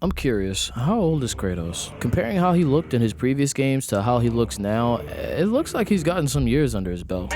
I'm curious, how old is Kratos? Comparing how he looked in his previous games to how he looks now, it looks like he's gotten some years under his belt.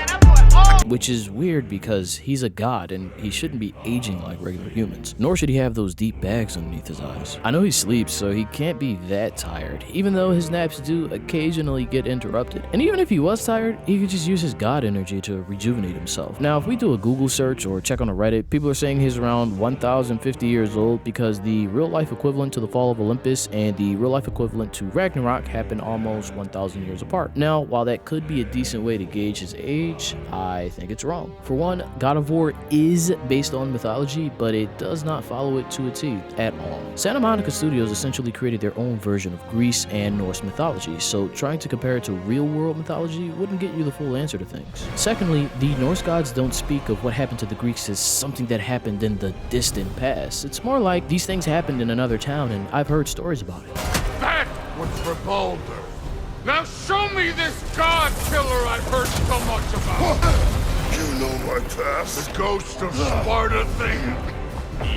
Which is weird because he's a god and he shouldn't be aging like regular humans, nor should he have those deep bags underneath his eyes. I know he sleeps, so he can't be that tired, even though his naps do occasionally get interrupted. And even if he was tired, he could just use his god energy to rejuvenate himself. Now, if we do a Google search or check on a Reddit, people are saying he's around 1050 years old because the real life equivalent to the fall of Olympus and the real life equivalent to Ragnarok happened almost 1000 years apart. Now, while that could be a decent way to gauge his age, I think it's wrong. For one, God of War is based on mythology, but it does not follow it to a T at all. Santa Monica Studios essentially created their own version of Greece and Norse mythology, so trying to compare it to real-world mythology wouldn't get you the full answer to things. Secondly, the Norse gods don't speak of what happened to the Greeks as something that happened in the distant past. It's more like these things happened in another town and I've heard stories about it. That was for Baldur. Now show me this god killer I've heard so much about. You know my past? The ghost of Sparta thing.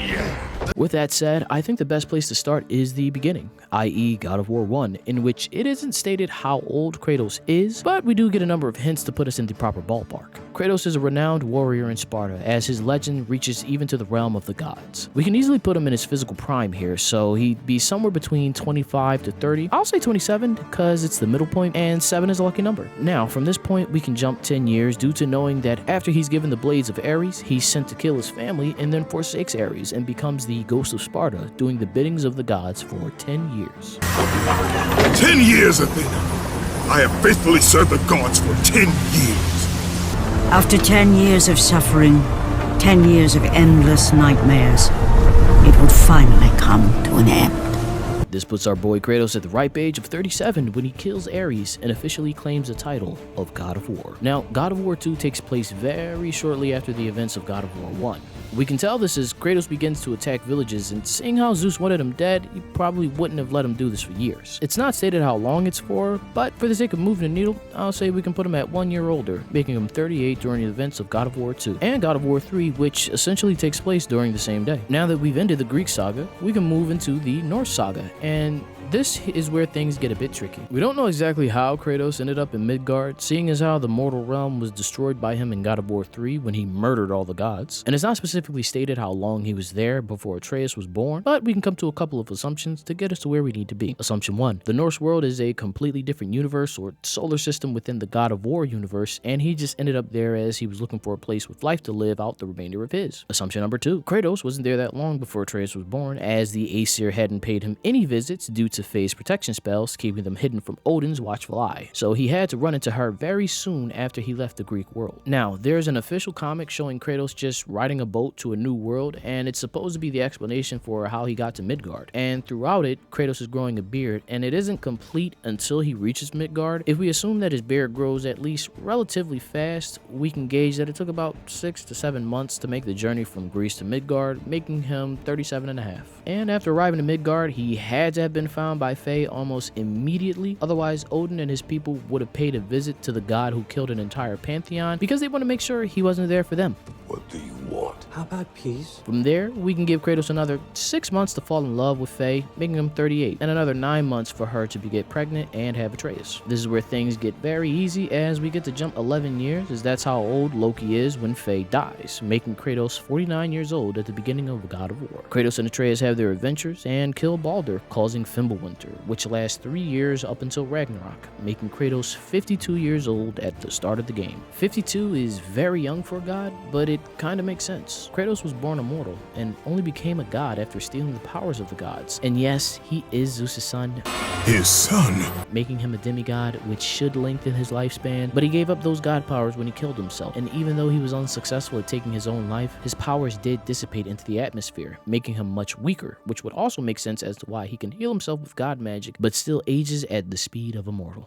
Yeah. With that said, I think the best place to start is the beginning, i.e. God of War 1, in which it isn't stated how old Kratos is, but we do get a number of hints to put us in the proper ballpark. Kratos is a renowned warrior in Sparta, as his legend reaches even to the realm of the gods. We can easily put him in his physical prime here, so he'd be somewhere between 25 to 30. I'll say 27, because it's the middle point, and 7 is a lucky number. Now, from this point, we can jump 10 years due to knowing that after he's given the blades of Ares, he's sent to kill his family and then forsakes Ares and becomes the ghost of Sparta, doing the biddings of the gods for 10 years. 10 years, Athena! I have faithfully served the gods for 10 years! After 10 years of suffering, 10 years of endless nightmares, it would finally come to an end. This puts our boy Kratos at the ripe age of 37 when he kills Ares and officially claims the title of God of War. Now, God of War 2 takes place very shortly after the events of God of War 1. We can tell this as Kratos begins to attack villages, and seeing how Zeus wanted him dead, he probably wouldn't have let him do this for years. It's not stated how long it's for, but for the sake of moving the needle, I'll say we can put him at 1 year older, making him 38 during the events of God of War 2 and God of War 3, which essentially takes place during the same day. Now that we've ended the Greek saga, we can move into the Norse saga, and this is where things get a bit tricky. We don't know exactly how Kratos ended up in Midgard, seeing as how the mortal realm was destroyed by him in God of War 3 when he murdered all the gods. And it's not specifically stated how long he was there before Atreus was born, but we can come to a couple of assumptions to get us to where we need to be. Assumption 1. The Norse world is a completely different universe or solar system within the God of War universe, and he just ended up there as he was looking for a place with life to live out the remainder of his. Assumption number 2. Kratos wasn't there that long before Atreus was born, as the Aesir hadn't paid him any visits due to phase protection spells, keeping them hidden from Odin's watchful eye. So he had to run into her very soon after he left the Greek world. Now, there's an official comic showing Kratos just riding a boat to a new world, and it's supposed to be the explanation for how he got to Midgard. And throughout it, Kratos is growing a beard, and it isn't complete until he reaches Midgard. If we assume that his beard grows at least relatively fast, we can gauge that it took about 6 to 7 months to make the journey from Greece to Midgard, making him 37 and a half. And after arriving to Midgard, he had to have been found by Faye almost immediately, otherwise Odin and his people would have paid a visit to the god who killed an entire pantheon because they want to make sure he wasn't there for them. What do you want? How about peace? From there, we can give Kratos another 6 months to fall in love with Faye, making him 38, and another 9 months for her to get pregnant and have Atreus. This is where things get very easy as we get to jump 11 years, as that's how old Loki is when Faye dies, making Kratos 49 years old at the beginning of God of War. Kratos and Atreus have their adventures and kill Baldur, causing Fimbulwinter, which lasts 3 years up until Ragnarok, making Kratos 52 years old at the start of the game. 52 is very young for a god, but it kinda makes sense. Kratos was born immortal and only became a god after stealing the powers of the gods. And yes, he is Zeus' son. His son? Making him a demigod, which should lengthen his lifespan, but he gave up those god powers when he killed himself. And even though he was unsuccessful at taking his own life, his powers did dissipate into the atmosphere, making him much weaker, which would also make sense as to why he can heal himself with god magic, but still ages at the speed of a mortal.